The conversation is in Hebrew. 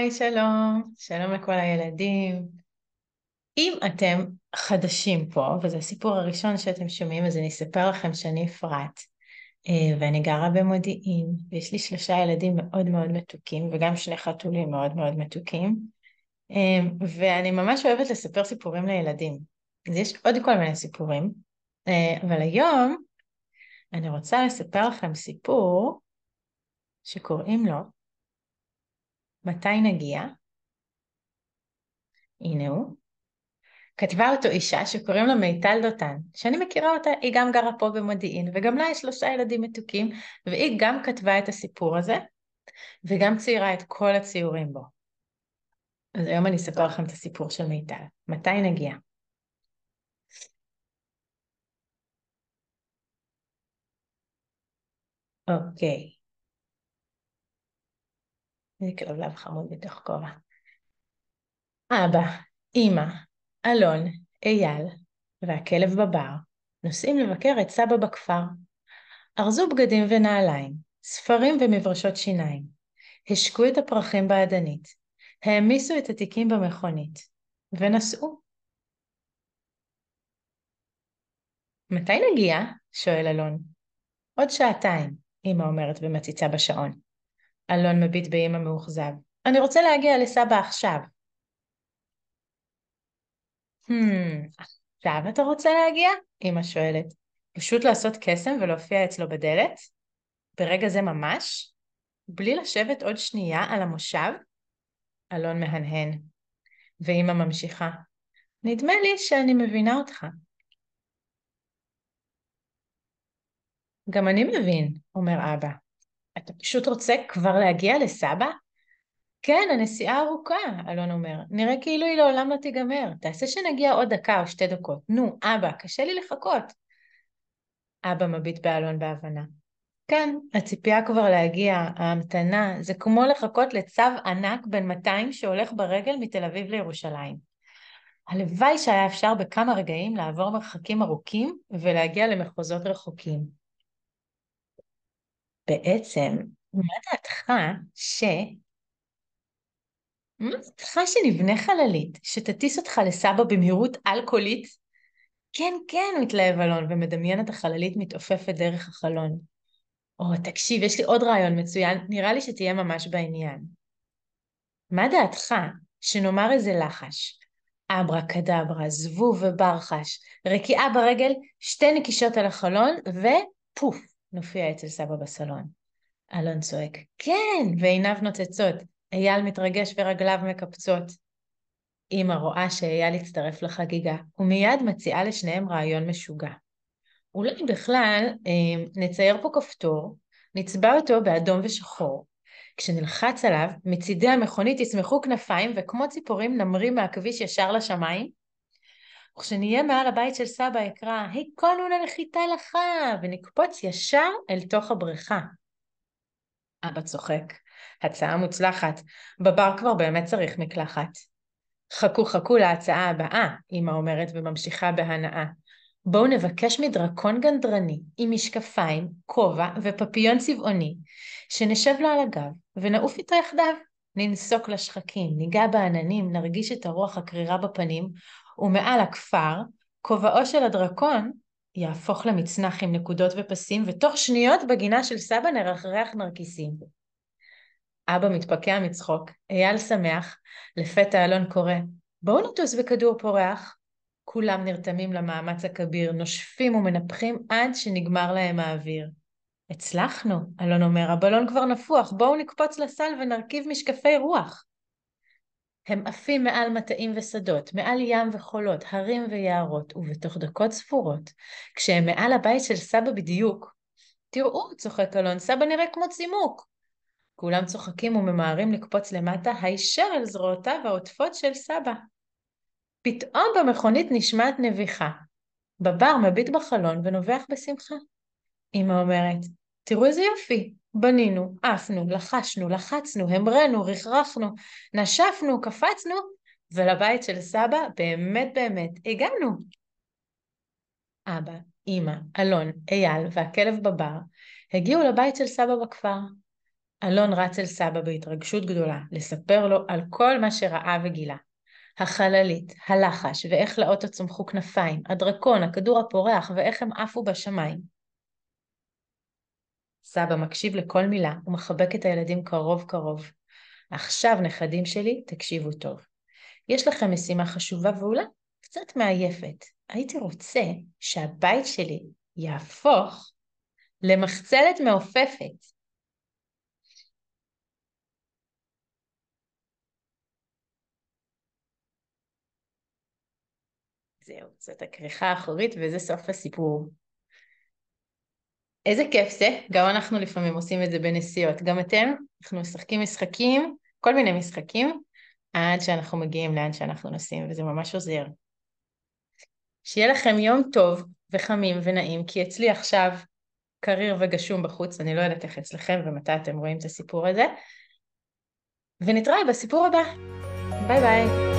היי, שלום, שלום לכל הילדים. אם אתם חדשים פה, וזה הסיפור הראשון שאתם שומעים, אז אני אספר לכם שאני אפרת, ואני גרה במודיעין, ויש לי 3 ילדים מאוד מאוד מתוקים, וגם 2 חתולים מאוד מאוד מתוקים, ואני ממש אוהבת לספר סיפורים לילדים. אז יש עוד כל מיני סיפורים, אבל היום אני רוצה לספר לכם סיפור שקוראים לו מתי נגיע. הנה הוא. כתבה אותו אישה שקוראים לה מיטל דותן, שאני מכירה אותה, היא גם גרה פה במודיעין, וגם לה יש 3 ילדים מתוקים, והיא גם כתבה את הסיפור הזה, וגם ציירה את כל הציורים בו. אז היום אני אספר לכם את הסיפור של מיטל. מתי נגיע? אוקיי. זה כלבלב חמוד בתוך כובע. אבא, אמא, אלון, אייל והכלב בבר נוסעים לבקר את סבא בכפר. ארזו בגדים ונעליים, ספרים ומברשות שיניים. השקו את הפרחים בעדנית, העמיסו את התיקים במכונית, ונסעו. מתי נגיע? שואל אלון. עוד 2 שעות, אמא אומרת ומציצה בשעון. אלון מביט באמא מאוכזב. אני רוצה להגיע לסבא עכשיו. עכשיו אתה רוצה להגיע? אמא שואלת. פשוט לעשות קסם ולהופיע אצלו בדלת? ברגע זה ממש? בלי לשבת עוד שנייה על המושב? אלון מהנהן, ואמא ממשיכה. נדמה לי שאני מבינה אותך. גם אני מבין, אומר אבא. אתה פשוט רוצה כבר להגיע לסבא? כן, הנסיעה ארוכה, אלון אומר. נראה כאילו היא לעולם לא תיגמר. תעשה שנגיע עוד 1 או 2 דקות. נו, אבא, קשה לי לחכות. אבא מביט באלון בהבנה. כן, הציפייה כבר להגיע, ההמתנה, זה כמו לחכות לצו ענק בן 200 שהולך ברגל מתל אביב לירושלים. הלוואי שהיה אפשר בכמה רגעים לעבור מרחקים ארוכים ולהגיע למחוזות רחוקים. בעצם, מה דעתך שנבנה חללית שתטיס אותך לסבא במהירות אלכוהולית? כן, כן, מתלהב אלון ומדמיין את החללית מתעופפת דרך החלון. או, תקשיב, יש לי עוד רעיון מצוין, נראה לי שתהיה ממש בעניין. מה דעתך שנאמר איזה לחש? אברה כדברה, זבוב וברחש, רקיעה ברגל, 2 נקישות על החלון, ופוף, נופיע אצל סבא בסלון. אלון צועק, כן, ועיניו נוצצות. אייל מתרגש ורגליו מקפצות. אמא רואה שאייל הצטרף לחגיגה, ומיד מציעה לשניהם רעיון משוגע. אולי בכלל נצייר פה כפתור, נצבע אותו באדום ושחור. כשנלחץ עליו, מצידי המכונית יצמחו כנפיים, וכמו ציפורים נמריא מהכביש ישר לשמיים. וכשנהיה מעל הבית של סבא יקרא, היכונו לנחיתה לך, ונקפוץ ישר אל תוך הבריכה. אבא צוחק. הצעה מוצלחת. בבר כבר באמת צריך מקלחת. חכו חכו להצעה הבאה, אמא אומרת וממשיכה בהנאה. בואו נבקש מדרקון גנדרני עם משקפיים, כובע ופפיון צבעוני, שנשב לו על הגב ונעוף איתו יחדיו. ננסוק לשחקים, ניגע בעננים, נרגיש את הרוח הקרירה בפנים, ומעל הכפר, כובעו של הדרקון יהפוך למצנח עם נקודות ופסים, ותוך שניות בגינה של סבא נרחרח נרקיסים. אבא מתפקע מצחוק, אייל שמח, לפתע אלון קורא, בואו נטוס בכדור פורח. כולם נרתמים למאמץ הכביר, נושפים ומנפחים עד שנגמר להם האוויר. הצלחנו, אלון אומר, הבלון כבר נפוח, בואו נקפוץ לסל ונרכיב משקפי רוח. הם עפים מעל מטעים ושדות, מעל ים וחולות, הרים ויערות, ובתוך דקות ספורות, כשהם מעל הבית של סבא בדיוק, תראו, צוחק אלון, סבא נראה כמו צימוק. כולם צוחקים וממהרים לקפוץ למטה, הישר אל זרועותיו העוטפות של סבא. פתאום במכונית נשמעת נביחה. בבר מביט בחלון ונובח בשמחה. אמא אומרת, תראו איזה יופי, בנינו, עפנו, לחשנו, לחצנו, המרנו, רכרחנו, נשפנו, קפצנו, ולבית של סבא באמת באמת הגענו. אבא, אמא, אלון, אייל והכלב בבר הגיעו לבית של סבא בכפר. אלון רץ אל סבא בהתרגשות גדולה, לספר לו על כל מה שראה וגילה. החללית, הלחש, ואיך לאוטו צמחו כנפיים, הדרקון, הכדור הפורח, ואיך הם עפו בשמיים. סבא מקשיב לכל מילה ומחבק את הילדים קרוב קרוב. עכשיו, נכדים שלי, תקשיבו טוב. יש לכם משימה חשובה ואולי קצת מעייפת. הייתי רוצה שהבית שלי יהפוך למחצלת מעופפת. זהו, זאת הכריכה האחורית וזה סוף הסיפור. איזה כיף זה, גם אנחנו לפעמים עושים את זה בנסיעות. גם אתם, אנחנו משחקים משחקים, כל מיני משחקים, עד שאנחנו מגיעים לאן שאנחנו נוסעים, וזה ממש עוזר. שיהיה לכם יום טוב וחמים ונעים, כי אצלי עכשיו קריר וגשום בחוץ, אני לא יודעת איך אצלכם ומתי אתם רואים את הסיפור הזה, ונתראה בסיפור הבא. ביי ביי.